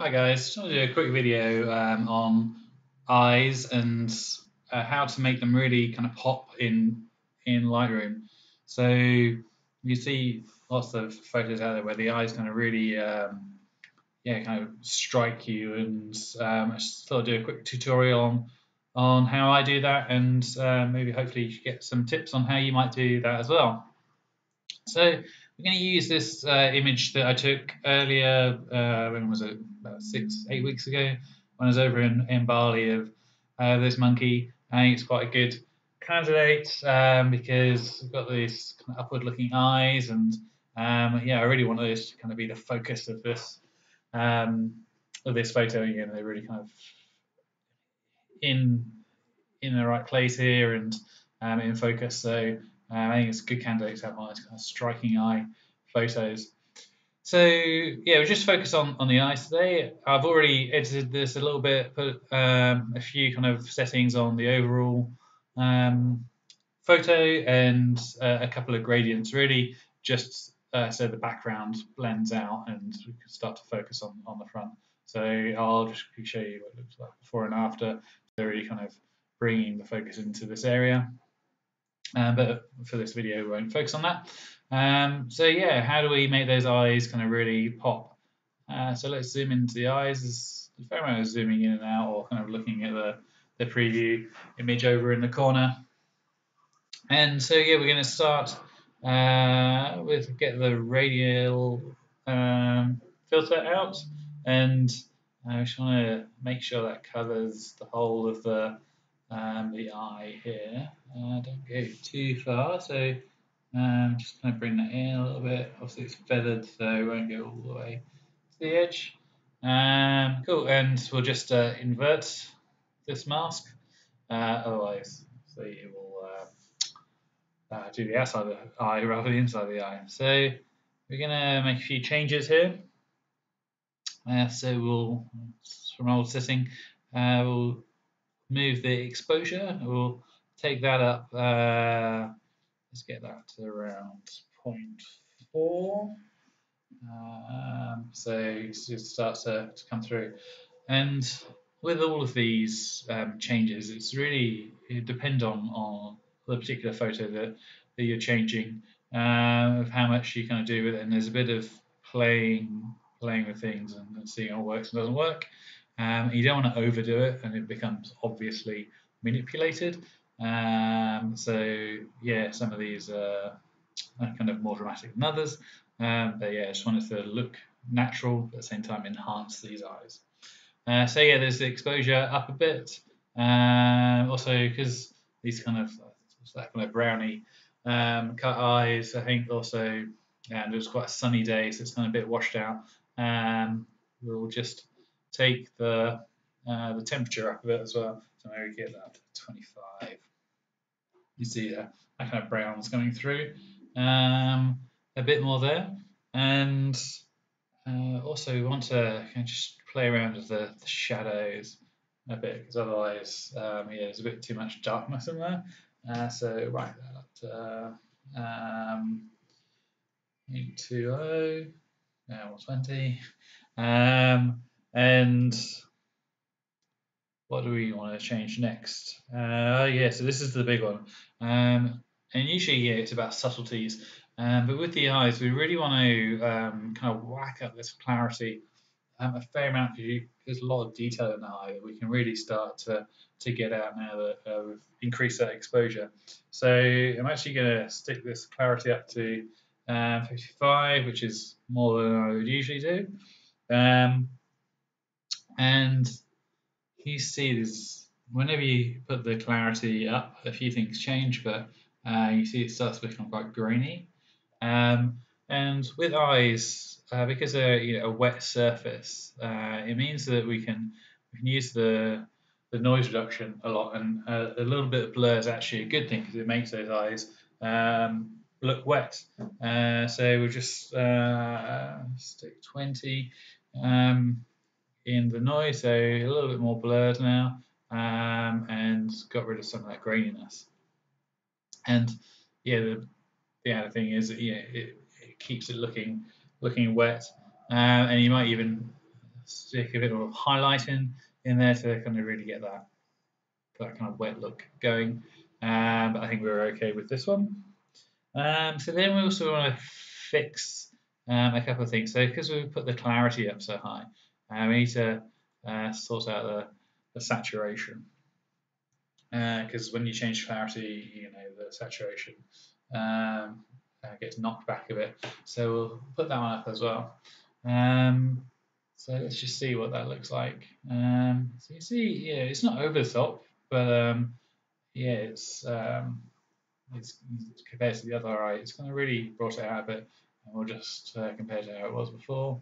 Hi guys, just want to do a quick video on eyes and how to make them really kind of pop in Lightroom. So you see lots of photos out there where the eyes kind of really kind of strike you, and I just thought I'd do a quick tutorial on how I do that, and maybe hopefully you get some tips on how you might do that as well. So we're going to use this image that I took earlier, when was it, about 8 weeks ago, when I was over in Bali, of this monkey. I think it's quite a good candidate because it's got these kind of upward looking eyes, and yeah, I really want this to kind of be the focus um, of this photo. You know, they're really kind of in in the right place here and in focus. So I think it's a good candidate to have one of those kind of striking eye photos. So yeah, we just focus on the eyes today. I've already edited this a little bit, put a few kind of settings on the overall um, photo and a couple of gradients, really just so the background blends out and we can start to focus on the front. So I'll just show you what it looks like before and after, so really kind of bringing the focus into this area. But for this video, we won't focus on that. So yeah, how do we make those eyes kind of really pop? So let's zoom into the eyes. There's a fair amount of zooming in and out, or kind of looking at the preview image over in the corner. And so yeah, we're going to start with get the radial filter out, and I just want to make sure that covers the whole of the eye here. Don't go too far, so just kind of bring that in a little bit. Obviously it's feathered, so it won't go all the way to the edge. Cool, and we'll just invert this mask, otherwise, so you will do the outside of the eye rather than the inside of the eye. So we're going to make a few changes here. So we'll, from old setting, we'll move the exposure. We'll take that up. Let's get that to around 0.4. So it starts to come through. And with all of these changes, it depends on the particular photo that you're changing, of how much you kind of do with it. And there's a bit of playing with things and seeing what works and doesn't work. You don't want to overdo it, and it becomes obviously manipulated. So yeah, some of these are kind of more dramatic than others. But yeah, I just want it to look natural, but at the same time enhance these eyes. So yeah, there's the exposure up a bit. Also, because these kind of that kind of browny cut eyes, I think also, and it was quite a sunny day, so it's kind of a bit washed out. We'll just take the temperature up a bit as well, so maybe get that to 25. You see that kind of brown's coming through, a bit more there, and also we want to kind of just play around with the shadows a bit, because otherwise, yeah, there's a bit too much darkness in there. So right that up to 820, 120, and what do we want to change next? Yeah, so this is the big one. And usually, yeah, it's about subtleties. But with the eyes, we really want to kind of whack up this clarity a fair amount, because there's a lot of detail in the eye that we can really start to get out now that we've increased that exposure. So I'm actually going to stick this clarity up to 55, which is more than I would usually do. And you see this, whenever you put the clarity up, a few things change, but you see it starts to become quite grainy. And with eyes, because they're a wet surface, it means that we can use the noise reduction a lot, and a little bit of blur is actually a good thing because it makes those eyes look wet. So we'll just stick 20 in the noise, so a little bit more blurred now, and got rid of some of that graininess. And yeah, the other thing is, yeah, it keeps it looking wet, and you might even stick a bit of highlight in there to kind of really get that kind of wet look going. But I think we're okay with this one. So then we also want to fix a couple of things. So because we put the clarity up so high, we need to sort out the saturation. Because when you change clarity, you know, the saturation gets knocked back a bit. So we'll put that one up as well. So let's just see what that looks like. So you see, yeah, it's not over the top, but yeah, it's compared to the other eye, it's kind of really brought it out a bit. And we'll just compare to how it was before.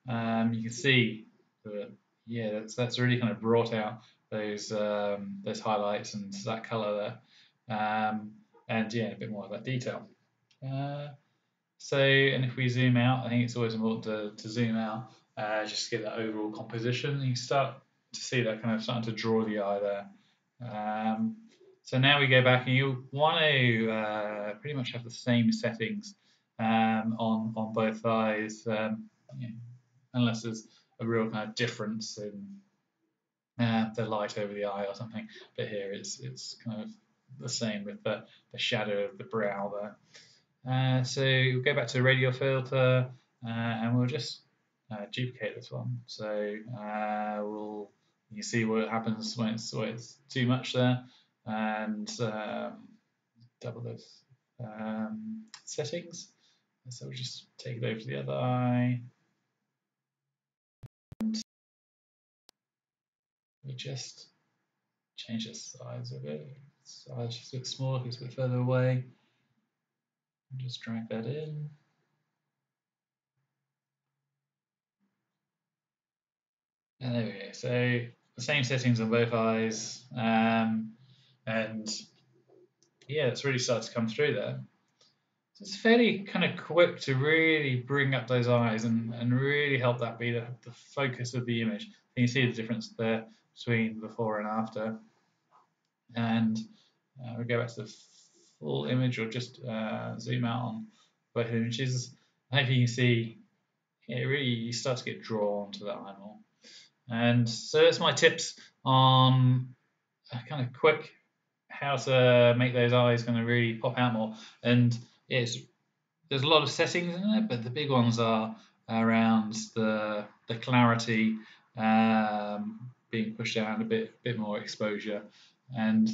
You can see that, yeah, that's really kind of brought out those highlights and that colour there, and yeah, a bit more of that detail. So, and if we zoom out, I think it's always important to zoom out just to get that overall composition. You start to see that kind of starting to draw the eye there. So now we go back, and you want to pretty much have the same settings on both eyes, yeah, unless there's a real kind of difference in the light over the eye or something. But here it's kind of the same with the shadow of the brow there. So we'll go back to the radial filter, and we'll just duplicate this one. So you can see what happens when it's too much there, and double those settings. So we'll just take it over to the other eye, and we just change the size of it. Size just a bit smaller, it's a bit further away. Just drag that in. And there we go. So the same settings on both eyes, and yeah, it's really started to come through there. So it's fairly kind of quick to really bring up those eyes and really help that be the focus of the image. You can see the difference there between before and after. And we go back to the full image, or just zoom out on both images. I hope you can see it really, you start to get drawn to that eye more. And so that's my tips on kind of quick how to make those eyes kind of really pop out more. And there's a lot of settings in there, but the big ones are around the clarity being pushed down a bit more exposure, and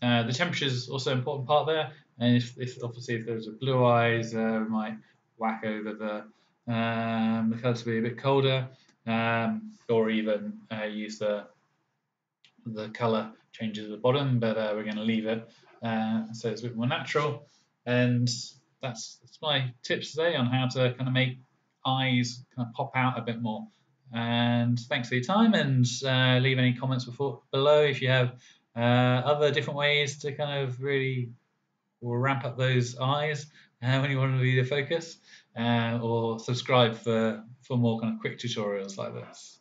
the temperature is also an important part there. And if obviously if there's a blue eyes, we might whack over the colour to be a bit colder, or even use the colour changes at the bottom, but we're going to leave it so it's a bit more natural. And that's my tips today on how to kind of make eyes kind of pop out a bit more. And thanks for your time, and leave any comments below if you have other different ways to kind of really ramp up those eyes when you want to be the focus, or subscribe for more kind of quick tutorials like this.